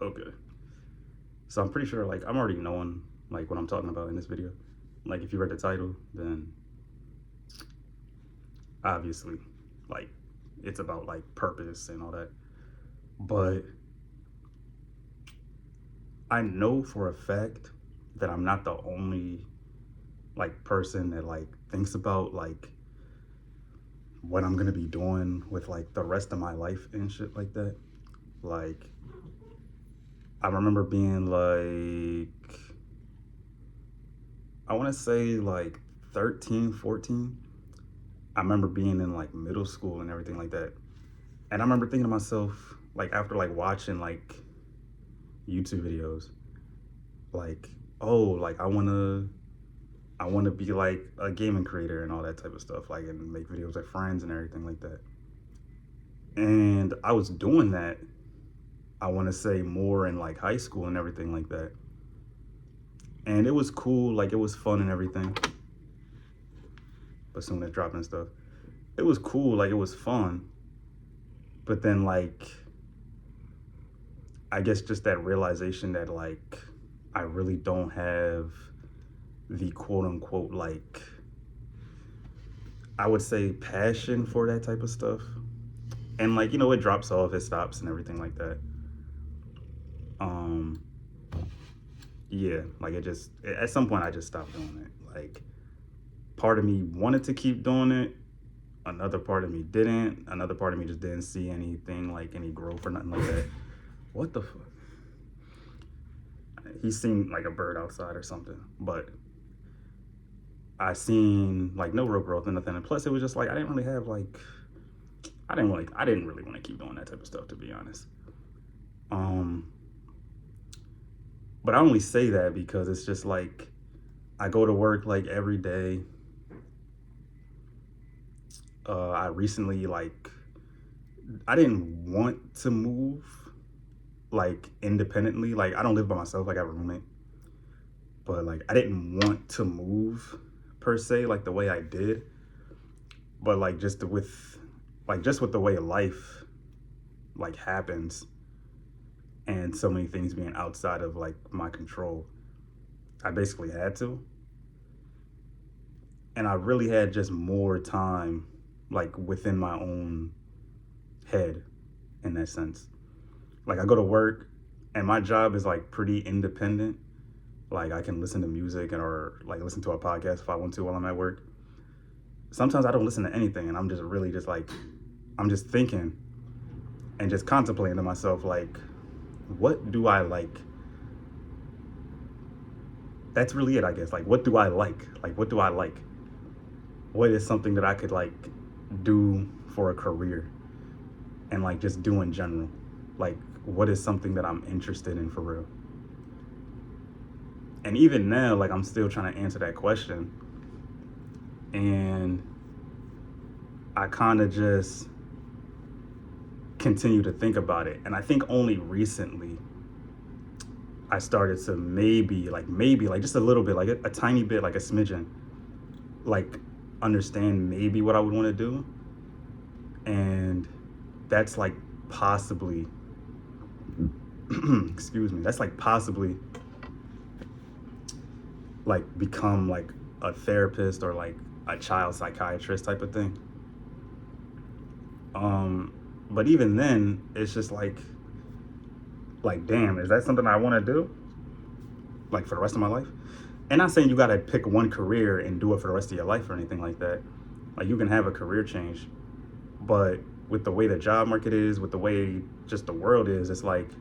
Okay. So I'm pretty sure, like, I'm already knowing, like, what I'm talking about in this video. Like, if you read the title, then obviously, like, it's about, like, purpose and all that. But I know for a fact that I'm not the only, like, person that, like, thinks about, like, what I'm gonna be doing with, like, the rest of my life and shit like that. Like, I remember being, like, I want to say like 13, 14. I remember being in like middle school and everything like that. And I remember thinking to myself, like after like watching like YouTube videos, like, oh, like I wanna be like a gaming creator and all that type of stuff, like and make videos with friends and everything like that. And I was doing that, I wanna say more in like high school and everything like that. And it was cool, like it was fun and everything. But soon as dropping stuff. It was cool, like it was fun. But then like I guess just that realization that like I really don't have the quote unquote like I would say passion for that type of stuff. And like, it drops off, it stops and everything like that. Um yeah, like it just at some point I just stopped doing it. Like part of me wanted to keep doing it, another part of me didn't, another part of me just didn't see anything like any growth or nothing like that. What the fuck? He seemed like a bird outside or something, but I seen like no real growth and nothing. And plus, it was just like I didn't really have like I didn't really want to keep doing that type of stuff, to be honest. Um, but I only say that because it's just like I go to work like every day. I recently like I didn't want to move like independently. Like I don't live by myself. Like I have a roommate, but like I didn't want to move per se like the way I did. But like just with the way life like happens and so many things being outside of like my control, I basically had to. And I really had just more time like within my own head in that sense. Like I go to work and my job is like pretty independent. Like I can listen to music or like listen to a podcast if I want to while I'm at work. Sometimes I don't listen to anything and I'm just really just like I'm just thinking and just contemplating to myself like what do I like? That's really it, I guess. Like what do I like? Like what do I like? What is something that I could like do for a career and like just do in general? Like what is something that I'm interested in for real? And even now, like I'm still trying to answer that question. And I kind of just continue to think about it. And I think only recently I started to maybe like just a little bit, like a tiny bit, like a smidgen, like understand maybe what I would want to do. And that's like possibly, excuse me, that's like possibly like become like a therapist or like a child psychiatrist type of thing. But even then, it's just like damn, is that something I want to do? Like for the rest of my life? And not saying you gotta pick one career and do it for the rest of your life or anything like that. Like you can have a career change, but with the way the job market is, with the way just the world is, it's like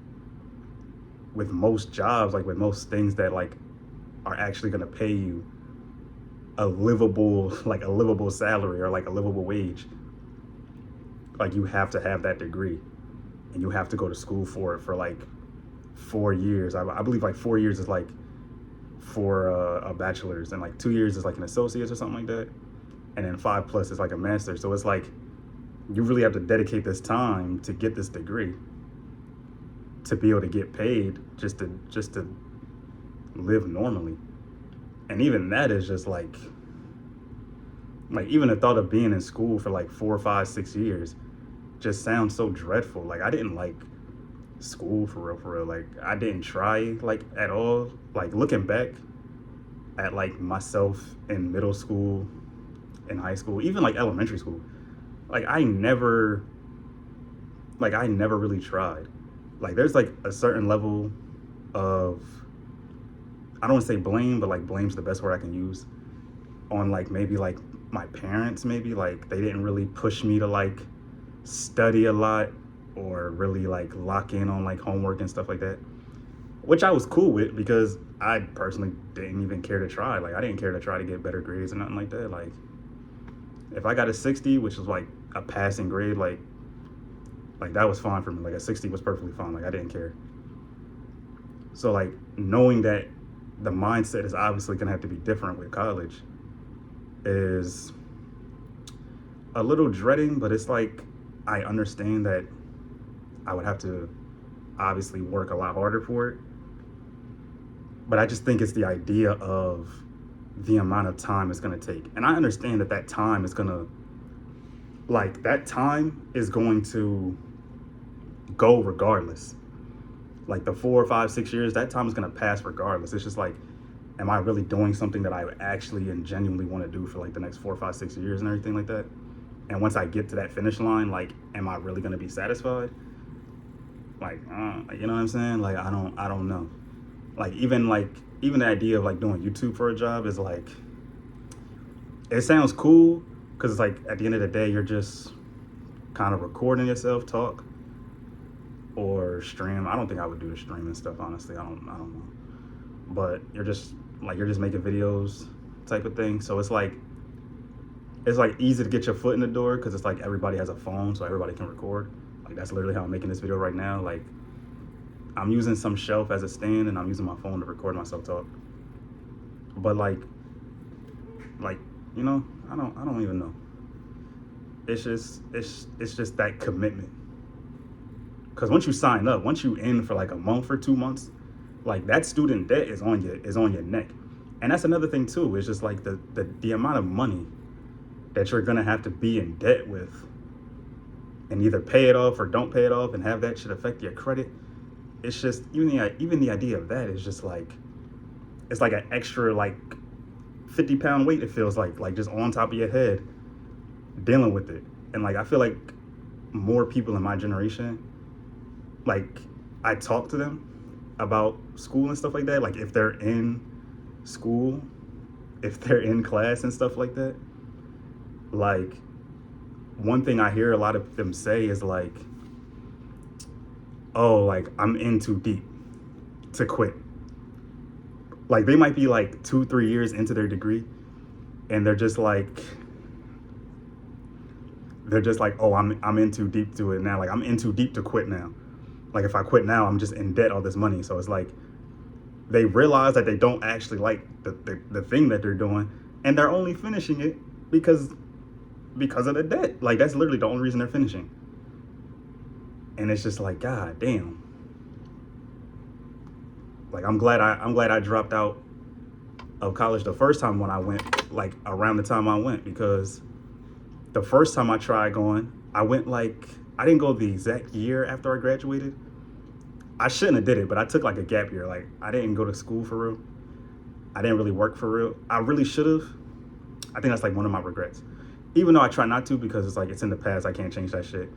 with most jobs, like with most things that like are actually gonna pay you a livable salary or like a livable wage, like you have to have that degree and you have to go to school for it for like 4 years. I believe like 4 years is like for a bachelor's and like 2 years is like an associate's or something like that. And then 5+ is like a master's. So it's like you really have to dedicate this time to get this degree to be able to get paid just to live normally. And even that is just like even the thought of being in school for like 4, 5, 6 years just sounds so dreadful. Like I didn't like school for real. Like I didn't try like at all. Like looking back at like myself in middle school, in high school, even like elementary school, like I never really tried. Like there's like a certain level of, I don't want to say blame, but like blame's the best word I can use, on like maybe like my parents. Maybe like they didn't really push me to like study a lot or really like lock in on like homework and stuff like that, which I was cool with because I personally didn't even care to try. Like I didn't care to try to get better grades or nothing like that. Like if I got a 60, which is like a passing grade, like that was fine for me. Like a 60 was perfectly fine. Like I didn't care. So like knowing that the mindset is obviously gonna have to be different with college is a little dreading, but it's like I understand that I would have to obviously work a lot harder for it. But I just think it's the idea of the amount of time it's gonna take. And I understand that that time is gonna go regardless. Like the 4 or 5, 6 years, that time is gonna pass regardless. It's just like, am I really doing something that I actually and genuinely want to do for like the next 4, 5, 6 years and everything like that? And once I get to that finish line, like, am I really gonna be satisfied? Like, you know what I'm saying? Like, I don't know. Even the idea of like doing YouTube for a job is like, it sounds cool because it's like at the end of the day, you're just kind of recording yourself talk or stream. I don't think I would do the streaming stuff, honestly. I don't know. But you're just making videos type of thing. So it's like easy to get your foot in the door because it's like everybody has a phone, so everybody can record. Like that's literally how I'm making this video right now. Like I'm using some shelf as a stand and I'm using my phone to record myself talk. But like you know, I don't even know. It's just that commitment. Because once you sign up, once you in for like a month or 2 months, like that student debt is on your neck. And that's another thing too. It's just like the amount of money that you're gonna have to be in debt with and either pay it off or don't pay it off and have that shit affect your credit. It's just even the idea of that is just like, it's like an extra like 50-pound weight, it feels like just on top of your head dealing with it. And like I feel like more people in my generation, like I talk to them about school and stuff like that, like if they're in school, if they're in class and stuff like that, like one thing I hear a lot of them say is like, oh, like I'm in too deep to quit. Like they might be like 2-3 years into their degree and they're just like, oh, I'm in too deep to it now. Like I'm in too deep to quit now. Like if I quit now, I'm just in debt all this money. So it's like they realize that they don't actually like the thing that they're doing, and they're only finishing it because of the debt. Like that's literally the only reason they're finishing. And it's just like, God damn. Like I'm glad I dropped out of college the first time when I went, like around the time I went, because the first time I tried going, I went like, I didn't go the exact year after I graduated. I shouldn't have did it, but I took like a gap year. Like I didn't go to school for real. I didn't really work for real. I really should have. I think that's like one of my regrets. Even though I try not to because it's like, it's in the past. I can't change that shit.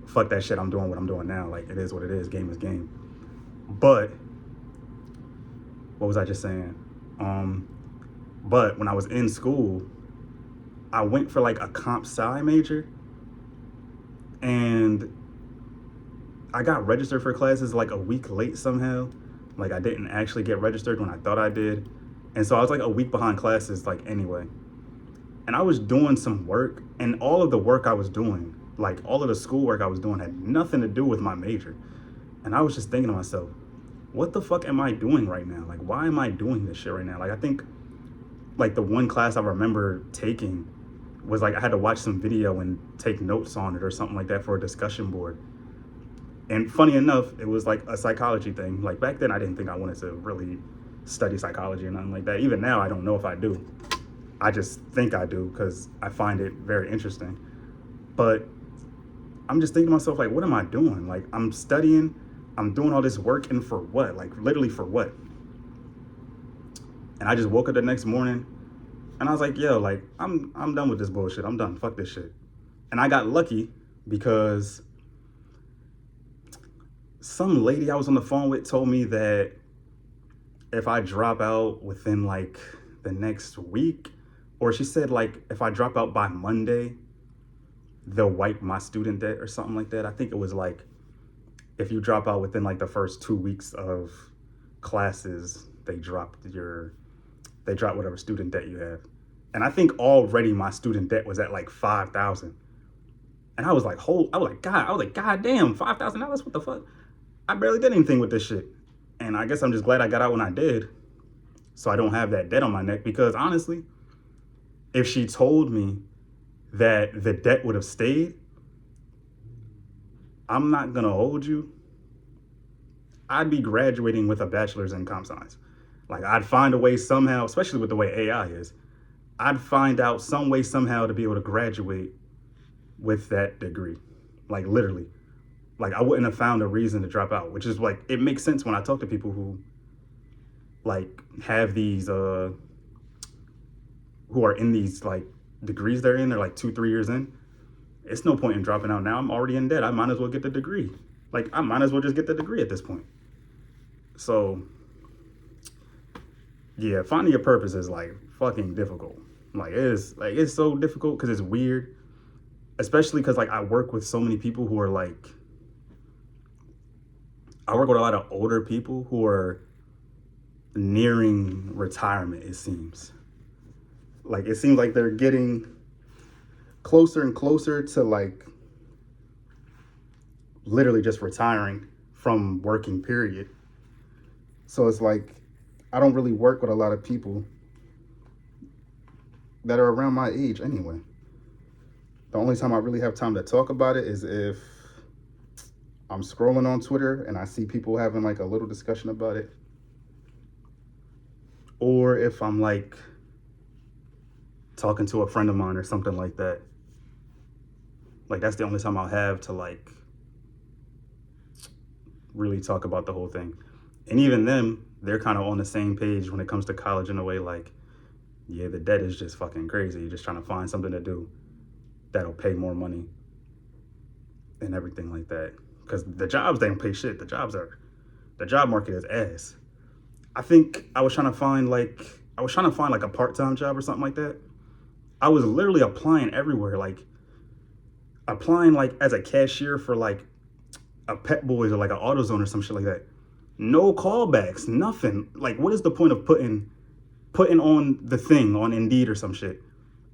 Fuck that shit. I'm doing what I'm doing now. Like it is what it is. Game is game. But what was I just saying? But when I was in school, I went for like a comp sci major, and I got registered for classes like a week late somehow. Like I didn't actually get registered when I thought I did. And so I was like a week behind classes like anyway. And I was doing some work, and all of the work I was doing, like all of the schoolwork I was doing had nothing to do with my major. And I was just thinking to myself, what the fuck am I doing right now? Like, why am I doing this shit right now? Like, I think like the one class I remember taking was like, I had to watch some video and take notes on it or something like that for a discussion board. And funny enough, it was like a psychology thing. Like back then I didn't think I wanted to really study psychology or nothing like that. Even now, I don't know if I do. I just think I do because I find it very interesting. But I'm just thinking to myself, like, what am I doing? Like I'm studying I'm doing all this work and for what? Like literally for what? And I just woke up the next morning and I was like, yo, like I'm done with this bullshit. I'm done. Fuck this shit. And I got lucky because some lady I was on the phone with told me that if I drop out within like the next week, or she said like if I drop out by Monday, they'll wipe my student debt or something like that. I think it was like if you drop out within like the first 2 weeks of classes, they drop whatever student debt you have. And I think already my student debt was at like 5,000. And I was like, God damn, $5,000? What the fuck? I barely did anything with this shit. And I guess I'm just glad I got out when I did, so I don't have that debt on my neck. Because honestly, if she told me that the debt would have stayed, I'm not gonna hold you, I'd be graduating with a bachelor's in comp science. Like I'd find a way somehow, especially with the way AI is, I'd find out some way somehow to be able to graduate with that degree. Like literally. Like I wouldn't have found a reason to drop out, which is like, it makes sense when I talk to people who like have these, who are in these like degrees they're like 2-3 years in. It's no point in dropping out now. I'm already in debt. I might as well get the degree. Like I might as well just get the degree at this point. So yeah, finding your purpose is like fucking difficult. Like it's so difficult because it's weird, especially because like I work with so many people who are like, I work with a lot of older people who are nearing retirement, it seems. Like, it seems like they're getting closer and closer to, like, literally just retiring from working, period. So it's like, I don't really work with a lot of people that are around my age anyway. The only time I really have time to talk about it is if I'm scrolling on Twitter and I see people having like a little discussion about it. Or if I'm like talking to a friend of mine or something like that. Like that's the only time I'll have to like really talk about the whole thing. And even them, they're kind of on the same page when it comes to college in a way. Like, yeah, the debt is just fucking crazy. You're just trying to find something to do that'll pay more money and everything like that. Because the jobs, they don't pay shit. The job market is ass. I think I was trying to find like a part-time job or something like that. I was literally applying everywhere, like applying like as a cashier for like a Pet Boys or like an AutoZone or some shit like that. No callbacks, nothing. Like, what is the point of putting on the thing on Indeed or some shit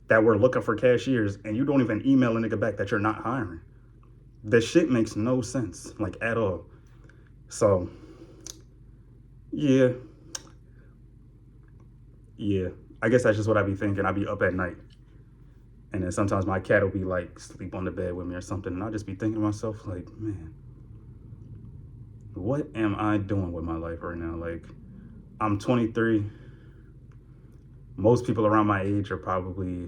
that we're looking for cashiers and you don't even email a nigga back that you're not hiring? The shit makes no sense, like at all. So, yeah. I guess that's just what I be thinking. I be up at night. And then sometimes my cat will be like sleep on the bed with me or something. And I'll just be thinking to myself like, man, what am I doing with my life right now? Like, I'm 23. Most people around my age are probably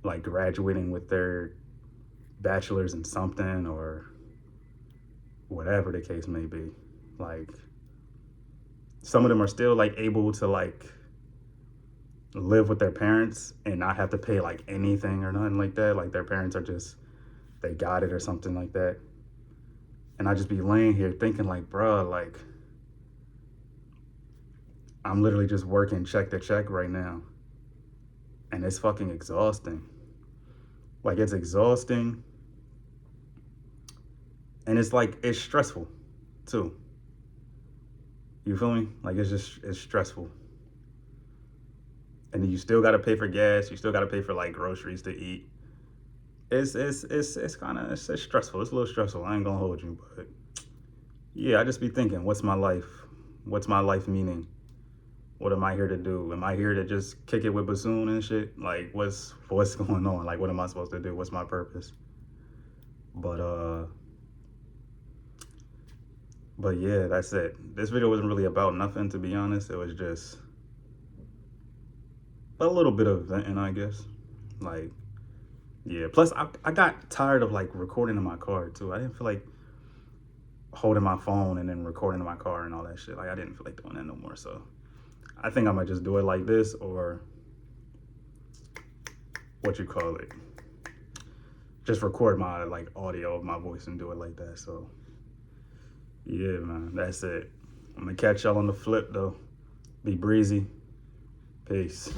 like graduating with their bachelor's in something or whatever the case may be. Like, some of them are still like able to like live with their parents and not have to pay like anything or nothing like that. Like, their parents are just, they got it or something like that. And I just be laying here thinking like, bruh, like, I'm literally just working check to check right now. And it's fucking exhausting. Like, it's exhausting. And it's like, it's stressful too. You feel me? Like, it's stressful. And then you still gotta pay for gas. You still gotta pay for like groceries to eat. It's kind of stressful. It's a little stressful. I ain't gonna hold you, but yeah, I just be thinking, what's my life? What's my life meaning? What am I here to do? Am I here to just kick it with bassoon and shit? Like, what's going on? Like, what am I supposed to do? What's my purpose? But yeah, that's it. This video wasn't really about nothing, to be honest. It was just a little bit of venting, I guess. Like, yeah. Plus, I got tired of like recording in my car too. I didn't feel like holding my phone and then recording in my car and all that shit. Like I didn't feel like doing that no more. So I think I might just do it like this, or what you call it, just record my like audio of my voice and do it like that. So yeah, man, that's it. I'm gonna catch y'all on the flip though. Be breezy. Peace.